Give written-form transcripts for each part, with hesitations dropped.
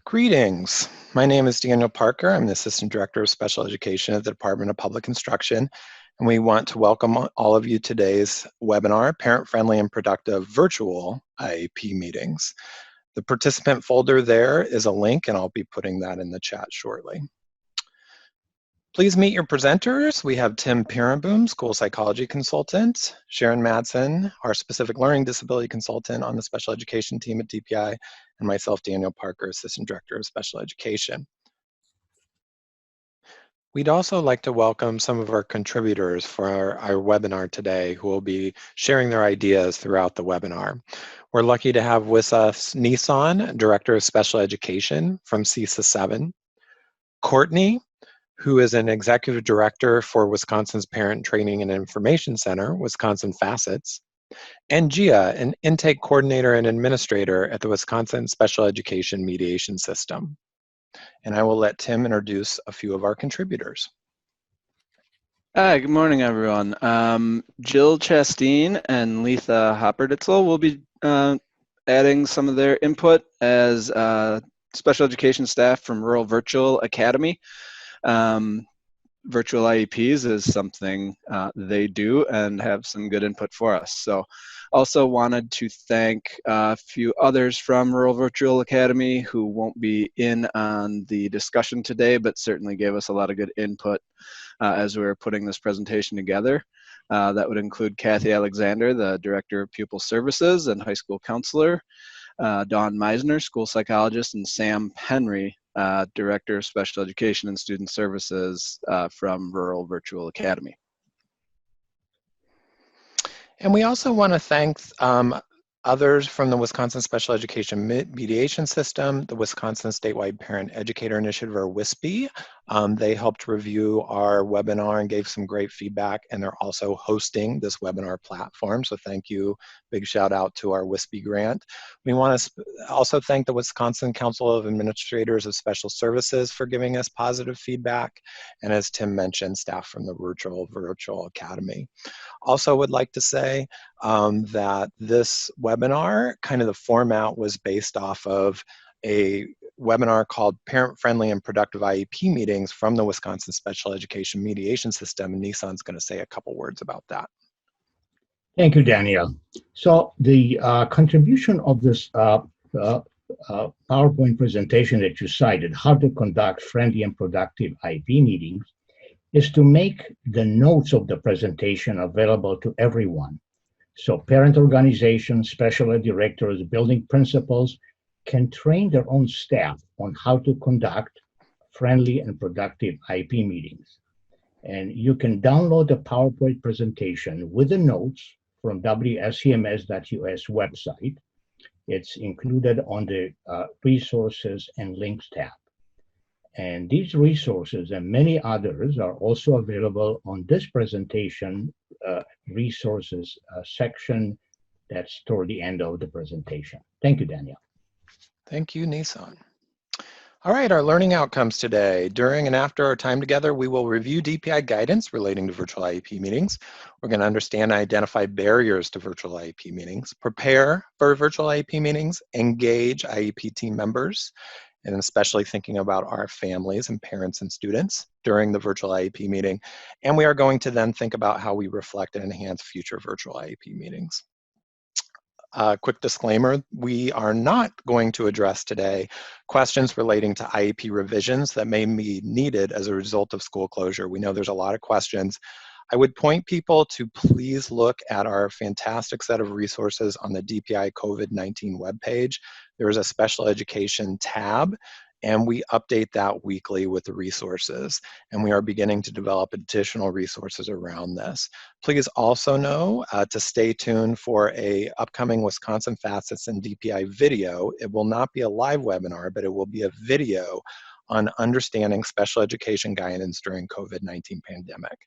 Greetings. My name is Daniel Parker. I'm the Assistant Director of Special Education at the Department of Public Instruction, and we want to welcome all of you to today's webinar, Parent-Friendly and Productive Virtual IEP Meetings. The participant folder there is a link, and I'll be putting that in the chat shortly. Please meet your presenters. We have Tim Peerenboom, School Psychology Consultant, Sharon Madsen, our Specific Learning Disability Consultant on the Special Education team at DPI, and myself, Daniel Parker, Assistant Director of Special Education. We'd also like to welcome some of our contributors for our webinar today who will be sharing their ideas throughout the webinar. We're lucky to have with us Nissan, Director of Special Education from CISA 7, Courtney, who is an Executive Director for Wisconsin's Parent Training and Information Center, Wisconsin Facets, and Gia, an Intake Coordinator and Administrator at the Wisconsin Special Education Mediation System. And I will let Tim introduce a few of our contributors. Hi, good morning, everyone. Jill Chasteen and Letha Hopperditzel will be adding some of their input as special education staff from Rural Virtual Academy. Virtual IEPs is something they do and have some good input for us. So also wanted to thank a few others from Rural Virtual Academy who won't be in on the discussion today, but certainly gave us a lot of good input as we were putting this presentation together. That would include Kathy Alexander, the Director of Pupil Services and High School Counselor, Dawn Meisner, School Psychologist, and Sam Henry, Director of Special Education and Student Services from Rural Virtual Academy. And we also want to thank others from the Wisconsin Special Education Mediation System, the Wisconsin Statewide Parent Educator Initiative, or WISPE. They helped review our webinar and gave some great feedback, and they're also hosting this webinar platform. So thank you. Big shout out to our WISPE grant. We want to also thank the Wisconsin Council of Administrators of Special Services for giving us positive feedback. And as Tim mentioned, staff from the Virtual Academy. Also would like to say that this webinar, kind of the format was based off of a webinar called Parent-Friendly and Productive IEP Meetings from the Wisconsin Special Education Mediation System, and Nissan's going to say a couple words about that. Thank you, Daniel. So the contribution of this PowerPoint presentation that you cited, how to conduct friendly and productive IEP meetings, is to make the notes of the presentation available to everyone. So parent organizations, special ed directors, building principals can train their own staff on how to conduct friendly and productive IEP meetings. And you can download the PowerPoint presentation with the notes from WSCMS.us website. It's included on the Resources and Links tab. And these resources and many others are also available on this presentation resources section that's toward the end of the presentation. Thank you, Daniel. Thank you, Nissan. All right, our learning outcomes today. During and after our time together, we will review DPI guidance relating to virtual IEP meetings. We're going to understand and identify barriers to virtual IEP meetings, prepare for virtual IEP meetings, engage IEP team members, and especially thinking about our families and parents and students during the virtual IEP meeting. And we are going to then think about how we reflect and enhance future virtual IEP meetings. Quick disclaimer, we are not going to address today questions relating to IEP revisions that may be needed as a result of school closure. We know there's a lot of questions. I would point people to please look at our fantastic set of resources on the DPI COVID-19 webpage. There is a special education tab, and we update that weekly with the resources. And we are beginning to develop additional resources around this. Please also know to stay tuned for an upcoming Wisconsin Facets and DPI video. It will not be a live webinar, but it will be a video on understanding special education guidance during COVID-19 pandemic.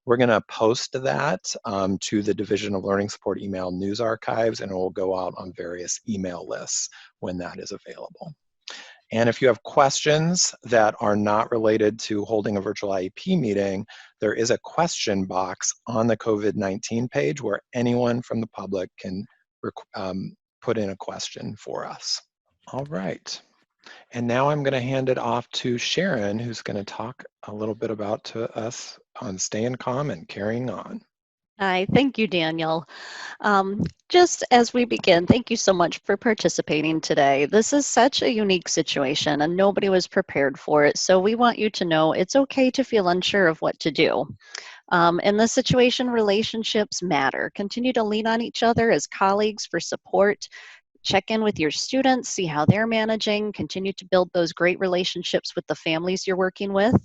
We're going to post that to the Division of Learning Support email news archives, and it will go out on various email lists when that is available. And if you have questions that are not related to holding a virtual IEP meeting, there is a question box on the COVID-19 page where anyone from the public can put in a question for us. All right. And now I'm going to hand it off to Sharon, who's going to talk a little bit about to us on staying calm and carrying on. Hi, thank you, Daniel. Just as we begin, thank you so much for participating today. This is such a unique situation and nobody was prepared for it. So we want you to know it's okay to feel unsure of what to do. In this situation, relationships matter. Continue to lean on each other as colleagues for support. Check in with your students, see how they're managing. Continue to build those great relationships with the families you're working with.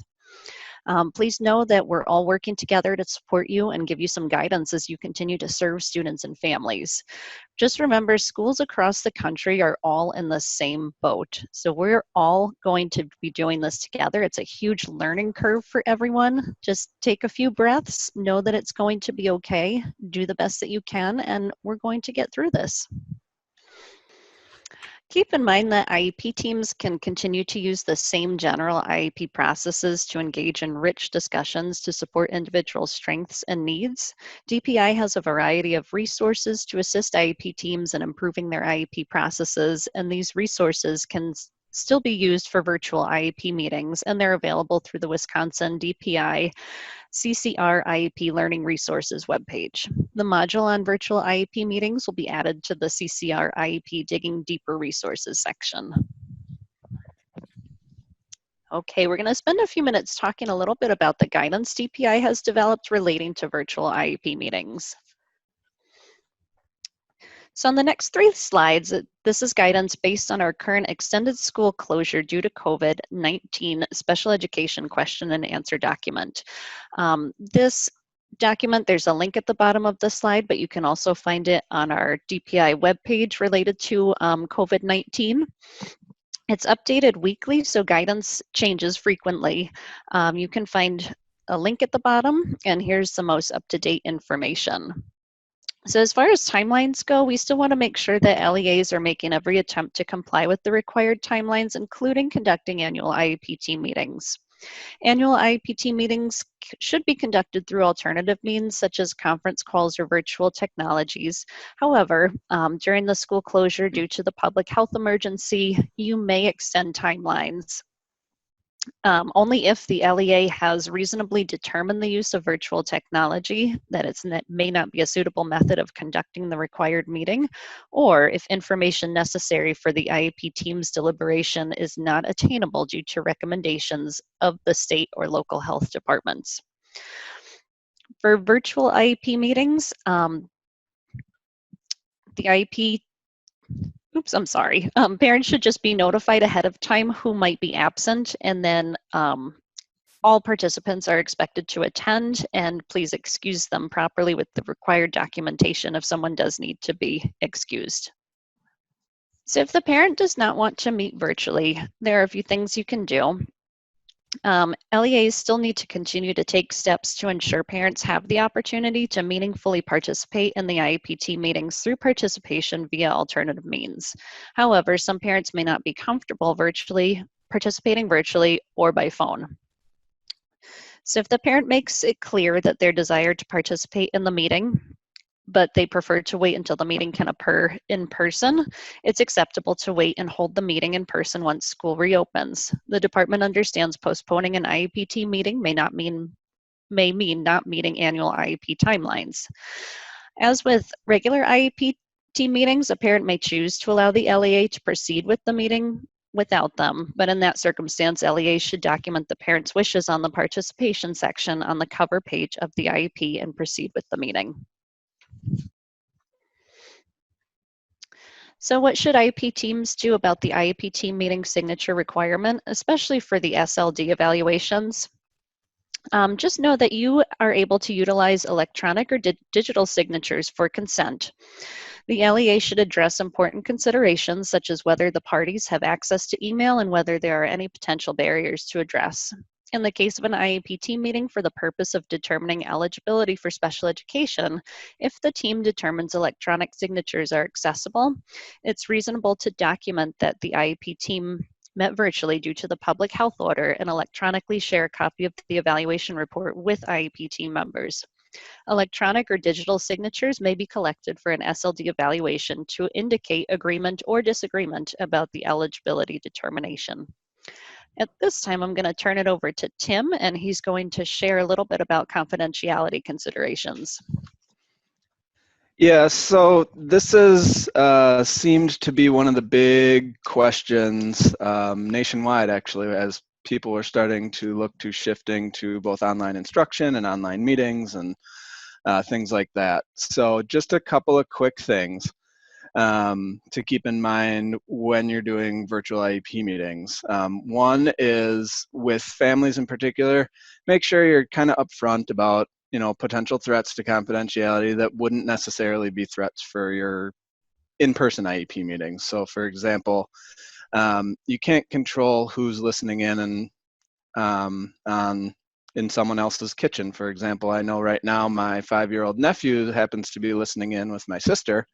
Please know that we're all working together to support you and give you some guidance as you continue to serve students and families. Just remember, schools across the country are all in the same boat. So we're all going to be doing this together. It's a huge learning curve for everyone. Just take a few breaths, know that it's going to be okay, do the best that you can, and we're going to get through this. Keep in mind that IEP teams can continue to use the same general IEP processes to engage in rich discussions to support individual strengths and needs. DPI has a variety of resources to assist IEP teams in improving their IEP processes, and these resources can still be used for virtual IEP meetings, and they're available through the Wisconsin DPI CCR IEP Learning Resources webpage. The module on virtual IEP meetings will be added to the CCR IEP Digging Deeper Resources section. Okay, we're going to spend a few minutes talking a little bit about the guidance DPI has developed relating to virtual IEP meetings. So on the next 3 slides, this is guidance based on our current extended school closure due to COVID-19 special education question and answer document. This document, there's a link at the bottom of the slide, but you can also find it on our DPI webpage related to COVID-19. It's updated weekly, so guidance changes frequently. You can find a link at the bottom, and here's the most up-to-date information. So as far as timelines go, we still want to make sure that LEAs are making every attempt to comply with the required timelines, including conducting annual IEP team meetings. Annual IEP team meetings should be conducted through alternative means such as conference calls or virtual technologies. However, during the school closure due to the public health emergency, you may extend timelines. Only if the LEA has reasonably determined the use of virtual technology, that it may not be a suitable method of conducting the required meeting, or if information necessary for the IEP team's deliberation is not attainable due to recommendations of the state or local health departments. For virtual IEP meetings, the IEP parents should just be notified ahead of time who might be absent, and then all participants are expected to attend, and please excuse them properly with the required documentation if someone does need to be excused. So if the parent does not want to meet virtually, there are a few things you can do. LEAs still need to continue to take steps to ensure parents have the opportunity to meaningfully participate in the IEP team meetings through participation via alternative means. However, some parents may not be comfortable participating virtually or by phone. So if the parent makes it clear that their desire to participate in the meeting, but they prefer to wait until the meeting can occur in person, it's acceptable to wait and hold the meeting in person once school reopens. The department understands postponing an IEP team meeting may mean not meeting annual IEP timelines. As with regular IEP team meetings, a parent may choose to allow the LEA to proceed with the meeting without them, but in that circumstance, LEAs should document the parent's wishes on the participation section on the cover page of the IEP and proceed with the meeting. So what should IEP teams do about the IEP team meeting signature requirement, especially for the SLD evaluations? Just know that you are able to utilize electronic or digital signatures for consent. The LEA should address important considerations such as whether the parties have access to email and whether there are any potential barriers to address. In the case of an IEP team meeting for the purpose of determining eligibility for special education, if the team determines electronic signatures are accessible, it's reasonable to document that the IEP team met virtually due to the public health order and electronically share a copy of the evaluation report with IEP team members. Electronic or digital signatures may be collected for an SLD evaluation to indicate agreement or disagreement about the eligibility determination. At this time, I'm going to turn it over to Tim, and he's going to share a little bit about confidentiality considerations. Yeah, so this is seemed to be one of the big questions nationwide, actually, as people were starting to look to shifting to both online instruction and online meetings and things like that. So just a couple of quick things to keep in mind when you're doing virtual IEP meetings. One is with families in particular, make sure you're kind of upfront about potential threats to confidentiality that wouldn't necessarily be threats for your in-person IEP meetings. So for example, you can't control who's listening in and in someone else's kitchen. For example, I know right now my 5-year-old nephew happens to be listening in with my sister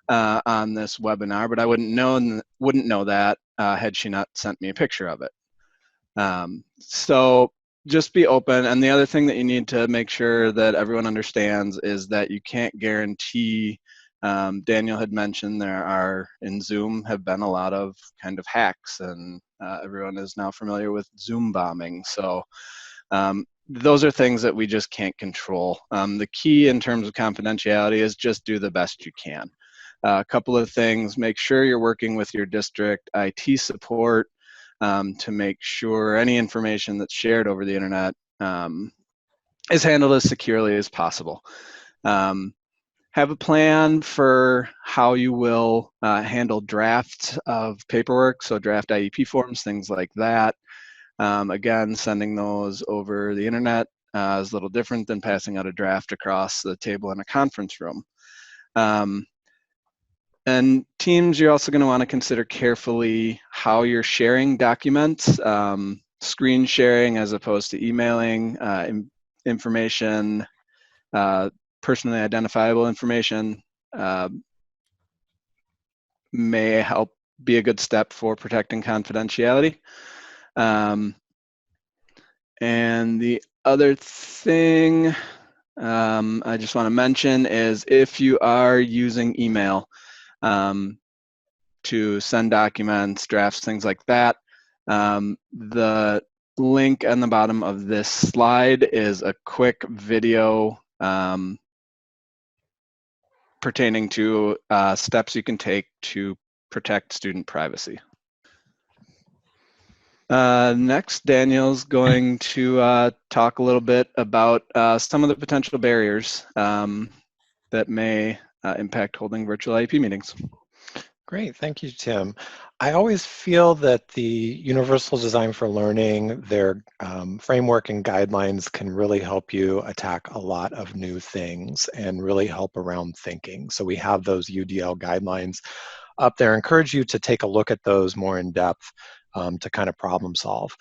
on this webinar, but I wouldn't know that had she not sent me a picture of it. So just be open. And the other thing that you need to make sure that everyone understands is that you can't guarantee. Daniel had mentioned there are in Zoom have been a lot of kind of hacks, and everyone is now familiar with Zoom bombing. So those are things that we just can't control. The key in terms of confidentiality is just do the best you can. A couple of things: make sure you're working with your district IT support to make sure any information that's shared over the internet is handled as securely as possible. Have a plan for how you will handle drafts of paperwork, so draft IEP forms, things like that. Again, sending those over the internet is a little different than passing out a draft across the table in a conference room. And teams, you're also going to want to consider carefully how you're sharing documents, screen sharing as opposed to emailing, information, personally identifiable information may help be a good step for protecting confidentiality. And the other thing I just want to mention is if you are using email to send documents, drafts, things like that, the link on the bottom of this slide is a quick video pertaining to steps you can take to protect student privacy. Next, Daniel's going to talk a little bit about some of the potential barriers that may impact holding virtual IEP meetings. Great, thank you, Tim. I always feel that the Universal Design for Learning, their framework and guidelines can really help you attack a lot of new things and really help around thinking. So we have those UDL guidelines up there. I encourage you to take a look at those more in depth to kind of problem solve.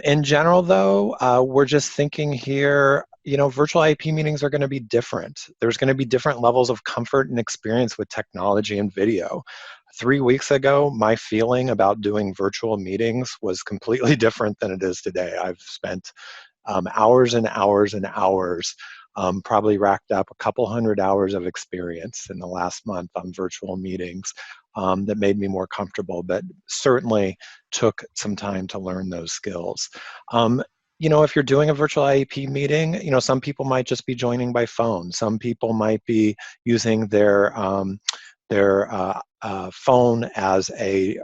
In general, though, we're just thinking here, virtual IEP meetings are going to be different. There's going to be different levels of comfort and experience with technology and video. 3 weeks ago, my feeling about doing virtual meetings was completely different than it is today. I've spent hours and hours and hours, probably racked up a couple hundred hours of experience in the last month on virtual meetings that made me more comfortable, but certainly took some time to learn those skills. If you're doing a virtual IEP meeting, some people might just be joining by phone. Some people might be using their phone as a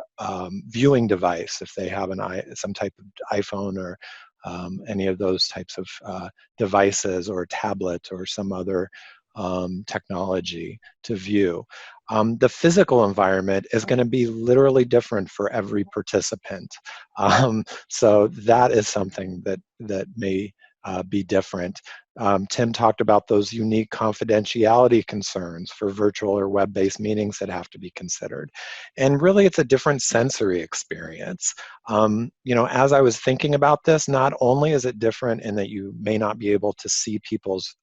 viewing device if they have some type of iPhone or any of those types of devices, or a tablet or some other technology to view. The physical environment is going to be literally different for every participant. So that is something that may be different. Tim talked about those unique confidentiality concerns for virtual or web-based meetings that have to be considered. And really, it's a different sensory experience. As I was thinking about this, not only is it different in that you may not be able to see people's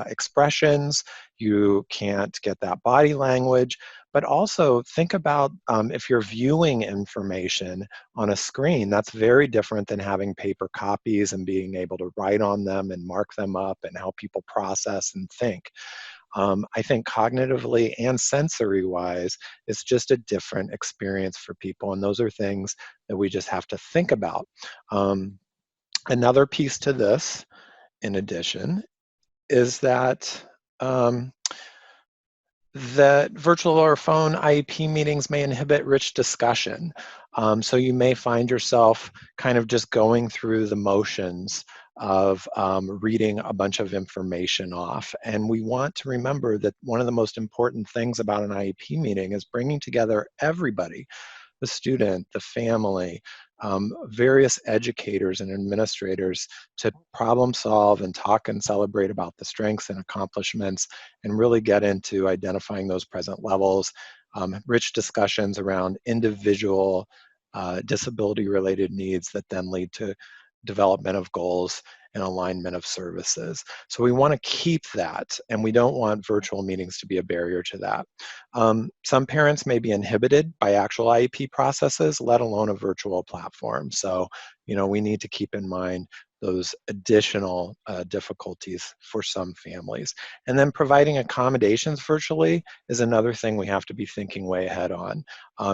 expressions, you can't get that body language, but also think about if you're viewing information on a screen, that's very different than having paper copies and being able to write on them and mark them up and how people process and think. I think cognitively and sensory-wise, it's just a different experience for people, and those are things that we just have to think about. Another piece to this, in addition, is that that virtual or phone IEP meetings may inhibit rich discussion. So you may find yourself kind of just going through the motions of reading a bunch of information off. And we want to remember that one of the most important things about an IEP meeting is bringing together everybody, the student, the family, various educators and administrators to problem solve and talk and celebrate about the strengths and accomplishments and really get into identifying those present levels, rich discussions around individual disability-related needs that then lead to development of goals and alignment of services. So we want to keep that, and we don't want virtual meetings to be a barrier to that. Some parents may be inhibited by actual IEP processes, let alone a virtual platform. So, you know, we need to keep in mind those additional difficulties for some families. And then providing accommodations virtually is another thing we have to be thinking way ahead on.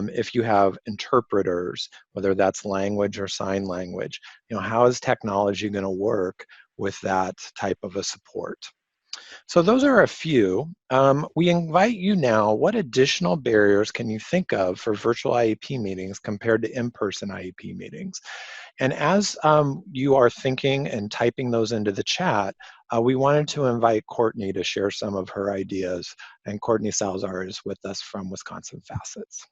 If you have interpreters, whether that's language or sign language, you know, how is technology going to work with that type of a support? So those are a few. We invite you now, what additional barriers can you think of for virtual IEP meetings compared to in-person IEP meetings? And as you are thinking and typing those into the chat, we wanted to invite Courtney to share some of her ideas. And Courtney Salazar is with us from Wisconsin Facets.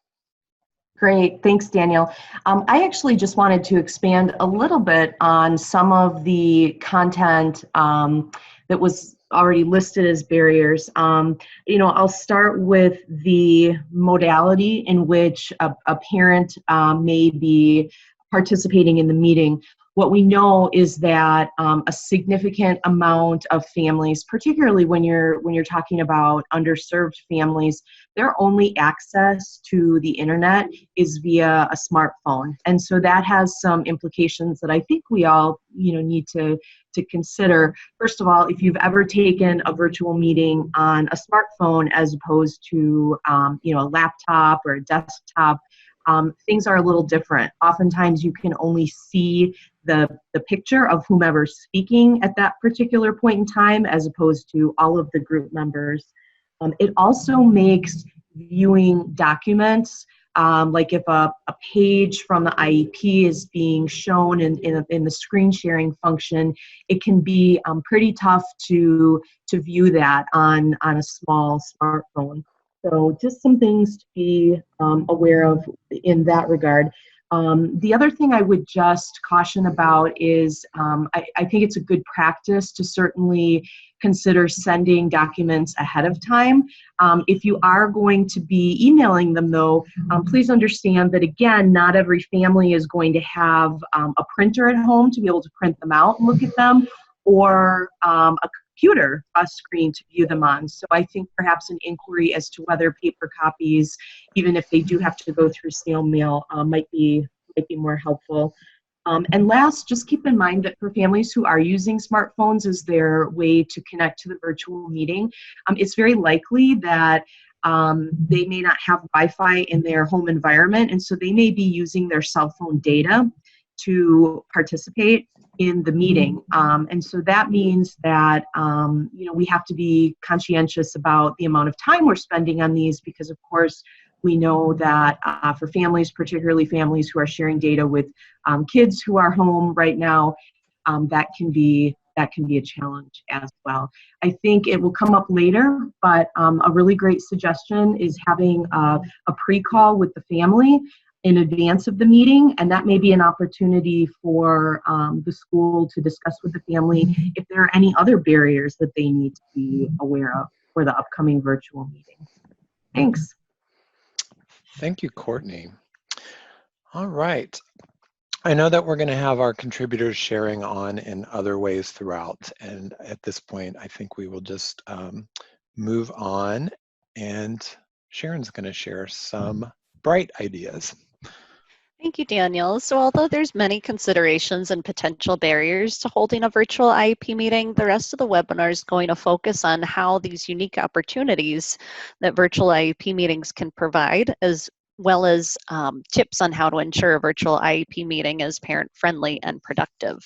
Great, thanks, Daniel. I actually just wanted to expand a little bit on some of the content that was already listed as barriers. You know, I'll start with the modality in which a parent may be participating in the meeting. What we know is that a significant amount of families, particularly when you're talking about underserved families, their only access to the internet is via a smartphone, and so that has some implications that I think we all, you know, need to consider. First of all, if you've ever taken a virtual meeting on a smartphone as opposed to you know, a laptop or a desktop, things are a little different. Oftentimes you can only see the picture of whomever's speaking at that particular point in time as opposed to all of the group members. It also makes viewing documents, like if a page from the IEP is being shown in the screen sharing function, it can be pretty tough to view that on a small smartphone. So just some things to be aware of in that regard. The other thing I would just caution about is I think it's a good practice to certainly consider sending documents ahead of time. If you are going to be emailing them though, please understand that again, not every family is going to have a printer at home to be able to print them out and look at them, or a computer screen to view them on. So I think perhaps an inquiry as to whether paper copies, even if they do have to go through snail mail, might be more helpful. And last, just keep in mind that for families who are using smartphones as their way to connect to the virtual meeting, it's very likely that they may not have Wi-Fi in their home environment, and so they may be using their cell phone data to participate in the meeting. And so that means that you know, we have to be conscientious about the amount of time we're spending on these, because of course we know that for families, particularly families who are sharing data with kids who are home right now, that can be a challenge as well. I think it will come up later, but a really great suggestion is having a pre-call with the family in advance of the meeting, and that may be an opportunity for the school to discuss with the family if there are any other barriers that they need to be aware of for the upcoming virtual meeting. Thanks. Thank you, Courtney. All right. I know that we're going to have our contributors sharing on in other ways throughout, and at this point, I think we will just move on, and Sharon's going to share some bright ideas. Thank you, Daniel. So although there's many considerations and potential barriers to holding a virtual IEP meeting, the rest of the webinar is going to focus on how these unique opportunities that virtual IEP meetings can provide, as well as tips on how to ensure a virtual IEP meeting is parent-friendly and productive.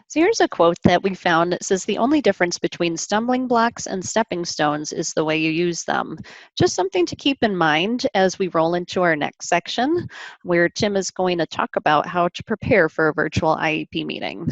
So here's a quote that we found that says, "The only difference between stumbling blocks and stepping stones is the way you use them." Just something to keep in mind as we roll into our next section, where Tim is going to talk about how to prepare for a virtual IEP meeting.